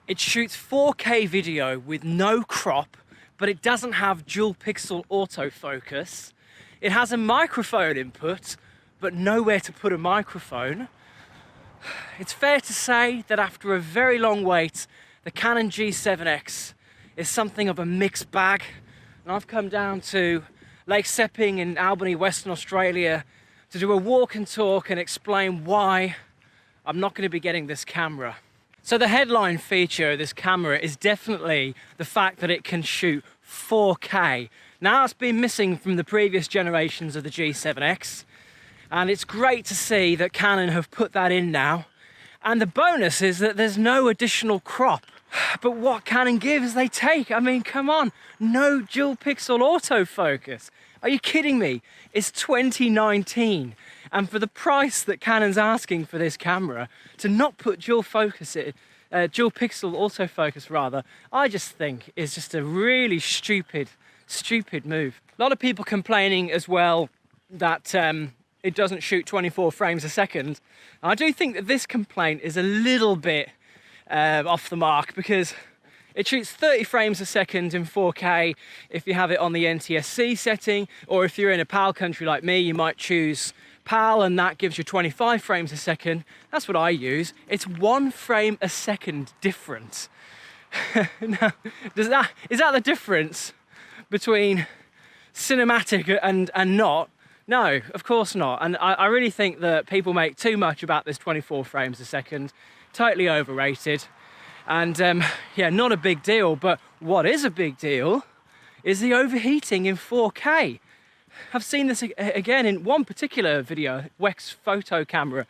It shoots 4K video with no crop, but it doesn't have dual pixel autofocus. It has a microphone input, but nowhere to put a microphone. It's fair to say that after a very long wait, the Canon G7X is something of a mixed bag. And I've come down to Lake Sepping in Albany, Western Australia, to do a walk and talk and explain why I'm not going to be getting this camera. So the headline feature of this camera is definitely the fact that it can shoot 4K. Now it's been missing from the previous generations of the G7X, and it's great to see that Canon have put that in now. And the bonus is that there's no additional crop. But what Canon gives, they take. I mean, come on, no dual pixel autofocus. Are you kidding me? It's 2019, and for the price that Canon's asking for this camera, to not put dual pixel autofocus rather, I just think is just a really stupid move. A lot of people complaining as well that it doesn't shoot 24 frames a second. I do think that this complaint is a little bit off the mark, because it shoots 30 frames a second in 4K if you have it on the NTSC setting, or if you're in a PAL country like me, you might choose PAL and that gives you 25 frames a second. That's what I use. It's 1 frame a second difference. Now, is that the difference between cinematic and not? No, of course not. And I really think that people make too much about this 24 frames a second. Totally overrated. And yeah, not a big deal, but what is a big deal is the overheating in 4K. I've seen this again in one particular video, Wex Photo Camera,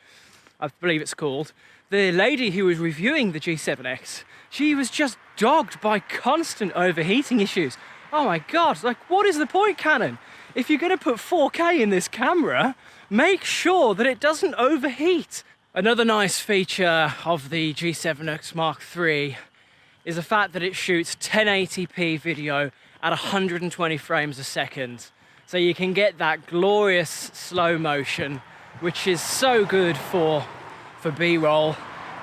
I believe it's called. The lady who was reviewing the G7X, she was just dogged by constant overheating issues. Oh my God, like, what is the point, Canon? If you're gonna put 4K in this camera, make sure that it doesn't overheat. Another nice feature of the G7X Mark III is the fact that it shoots 1080p video at 120 frames a second. So you can get that glorious slow motion, which is so good for B-roll.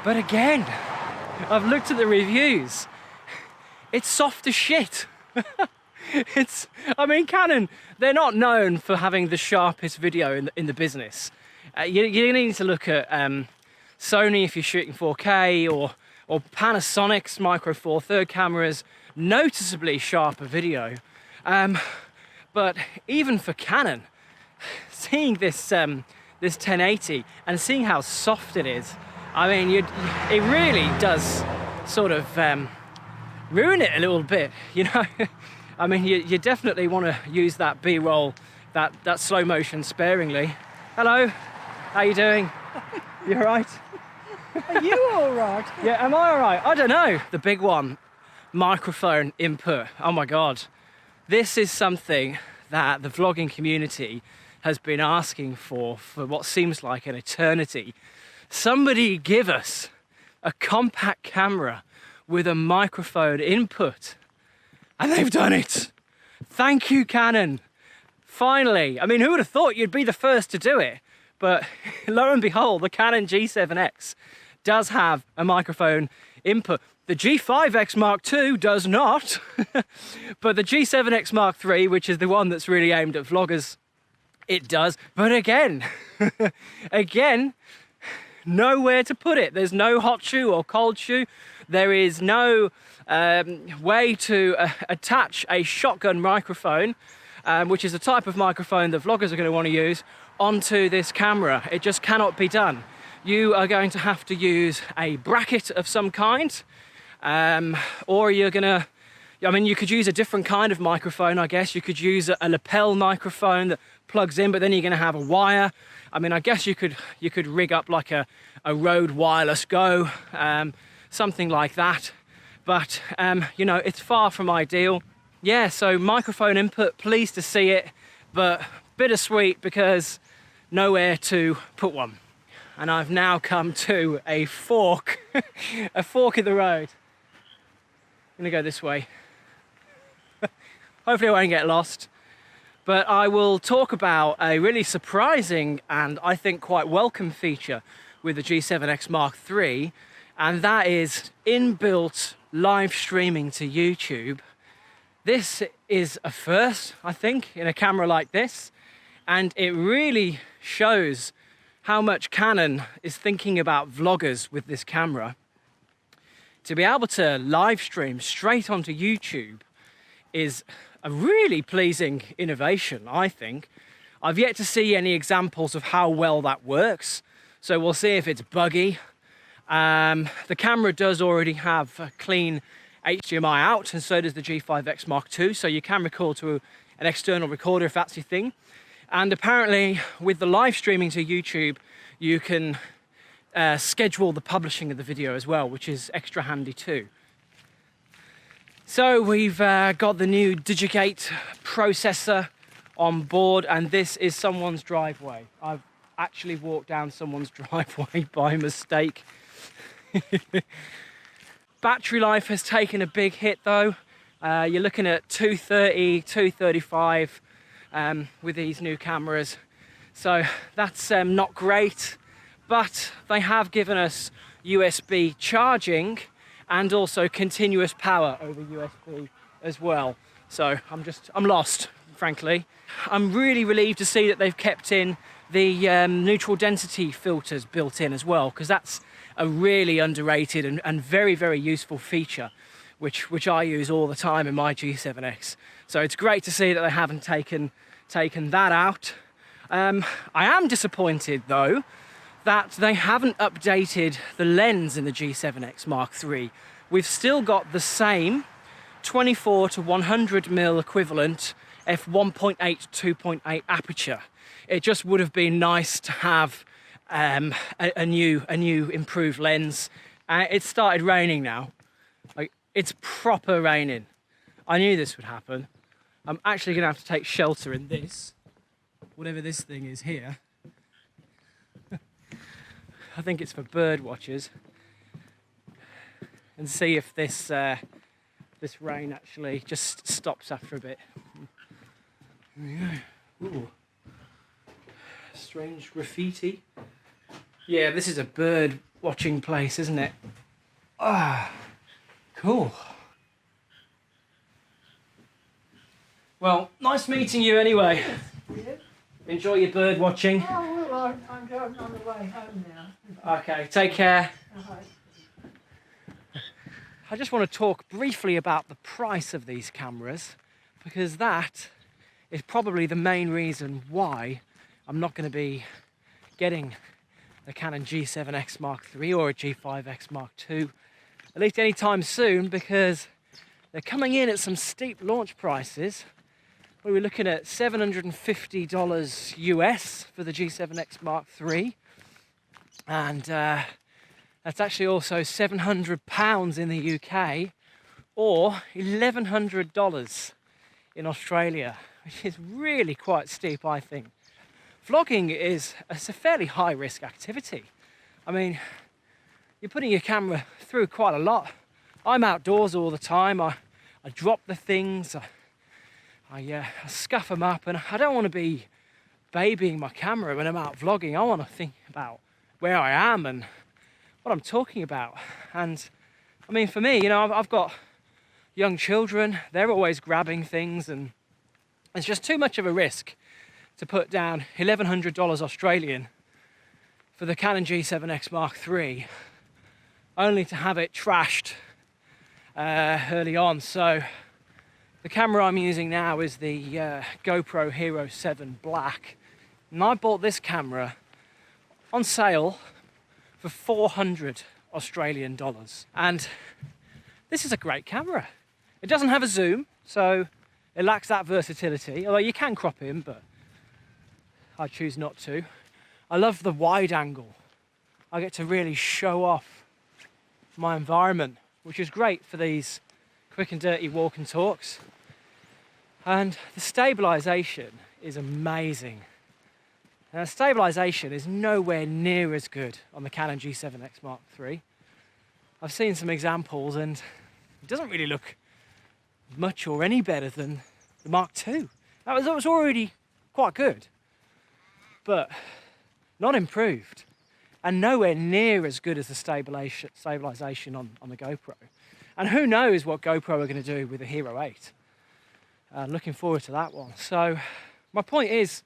But again, I've looked at the reviews. It's soft as shit. I mean, Canon, they're not known for having the sharpest video in the business. You need to look at Sony if you're shooting 4K, or Panasonic's Micro Four Third cameras, noticeably sharper video. But even for Canon, seeing this 1080 and seeing how soft it is, I mean, it really does sort of ruin it a little bit, you know. I mean, you definitely want to use that B-roll, that slow motion sparingly. Hello, how you doing? You all right? Are you all right? Yeah, am I all right? I don't know. The big one, microphone input. Oh my God. This is something that the vlogging community has been asking for what seems like an eternity. Somebody give us a compact camera with a microphone input. And they've done it. Thank you, Canon. Finally. I mean, who would have thought you'd be the first to do it? But lo and behold, the Canon G7X does have a microphone input. The G5X Mark II does not. But the G7X Mark III, which is the one that's really aimed at vloggers, it does. But again, nowhere to put it. There's no hot shoe or cold shoe. There is no way to attach a shotgun microphone, which is a type of microphone that vloggers are going to want to use, onto this camera. It just cannot be done. You are going to have to use a bracket of some kind, or you're gonna, I mean, you could use a different kind of microphone, I guess. You could use a lapel microphone that plugs in, but then you're gonna have a wire. I mean, I guess you could rig up like a Rode Wireless Go, something like that. But, you know, it's far from ideal. Yeah, so microphone input, pleased to see it, but bittersweet because nowhere to put one. And I've now come to a fork, a fork in the road. I'm gonna go this way. Hopefully I won't get lost. But I will talk about a really surprising and I think quite welcome feature with the G7X Mark III. and that is inbuilt live streaming to YouTube. This is a first, I think, in a camera like this, and it really shows how much Canon is thinking about vloggers with this camera. To be able to live stream straight onto YouTube is a really pleasing innovation, I think. I've yet to see any examples of how well that works, so we'll see if it's buggy. The camera does already have a clean HDMI out, and so does the G5X Mark II, so you can record to an external recorder if that's your thing. And apparently with the live streaming to YouTube, you can schedule the publishing of the video as well, which is extra handy too. So we've got the new Digigate processor on board, and this is someone's driveway. I've actually walked down someone's driveway by mistake. Battery life has taken a big hit though. You're looking at 230, 235 with these new cameras. So that's not great, but they have given us USB charging and also continuous power over USB as well. So I'm lost, frankly. I'm really relieved to see that they've kept in the neutral density filters built in as well, because that's a really underrated and very, very useful feature, which I use all the time in my G7X. So it's great to see that they haven't taken that out. I am disappointed though that they haven't updated the lens in the G7X Mark III. We've still got the same 24 to 100mm equivalent f1.8 2.8 aperture. It just would have been nice to have a new improved lens. It started raining now. Like, it's proper raining. I knew this would happen. I'm actually gonna have to take shelter in this, whatever this thing is here. I think it's for bird watchers. And see if this this rain actually just stops after a bit. Ooh. Strange graffiti. Yeah, this is a bird watching place, isn't it? Ah, cool. Well, nice meeting you anyway. Yeah. Enjoy your bird watching. Oh, well, I'm going on the way home now. Okay, take care. Right. I just want to talk briefly about the price of these cameras, because that is probably the main reason why I'm not going to be getting a Canon G7X Mark III or a G5X Mark II, at least anytime soon, because they're coming in at some steep launch prices. We were looking at $750 US for the G7X Mark III, and that's actually also £700 in the UK, or $1,100 in Australia, which is really quite steep, I think. Vlogging is a fairly high-risk activity. I mean, you're putting your camera through quite a lot. I'm outdoors all the time. I drop the things, I scuff them up, and I don't want to be babying my camera when I'm out vlogging. I want to think about where I am and what I'm talking about. And I mean, for me, you know, I've got young children. They're always grabbing things, and it's just too much of a risk to put down $1,100 Australian for the Canon G7X Mark III, only to have it trashed early on. So the camera I'm using now is the GoPro Hero 7 Black, and I bought this camera on sale for 400 Australian dollars. And this is a great camera. It doesn't have a zoom, so it lacks that versatility, although you can crop in, but I choose not to. I love the wide angle. I get to really show off my environment, which is great for these quick and dirty walk and talks. And the stabilization is amazing. Now, stabilization is nowhere near as good on the Canon G7X Mark III. I've seen some examples, and it doesn't really look much or any better than the Mark II. That was already quite good, but not improved. and nowhere near as good as the stabilization on the GoPro. And who knows what GoPro are going to do with the Hero 8. Looking forward to that one. So my point is,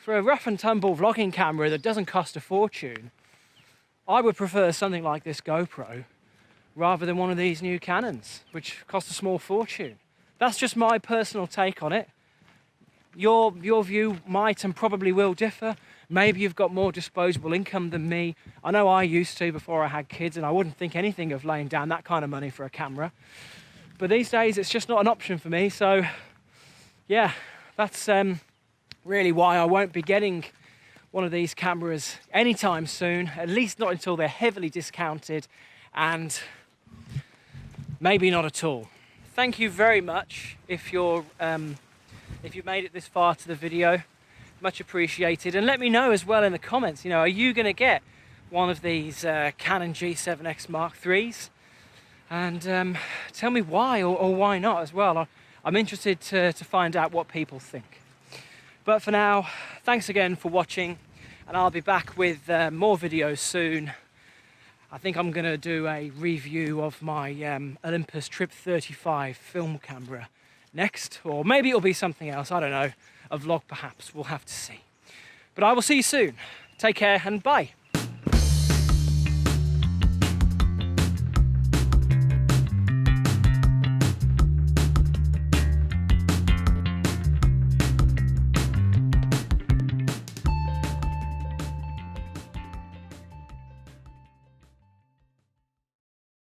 for a rough and tumble vlogging camera that doesn't cost a fortune, I would prefer something like this GoPro rather than one of these new Canons, which cost a small fortune. That's just my personal take on it. Your view might and probably will differ. Maybe you've got more disposable income than me. I know I used to before I had kids, and I wouldn't think anything of laying down that kind of money for a camera. But these days it's just not an option for me. So yeah, that's really why I won't be getting one of these cameras anytime soon, at least not until they're heavily discounted, and maybe not at all. Thank you very much if you've made it this far to the video. Much appreciated. And let me know as well in the comments, are you going to get one of these Canon G7X Mark IIIs? And tell me why or why not as well. I'm interested to find out what people think. But for now, thanks again for watching, and I'll be back with more videos soon. I think I'm going to do a review of my Olympus Trip 35 film camera next, or maybe it'll be something else, I don't know, a vlog perhaps, we'll have to see. But I will see you soon. Take care and bye.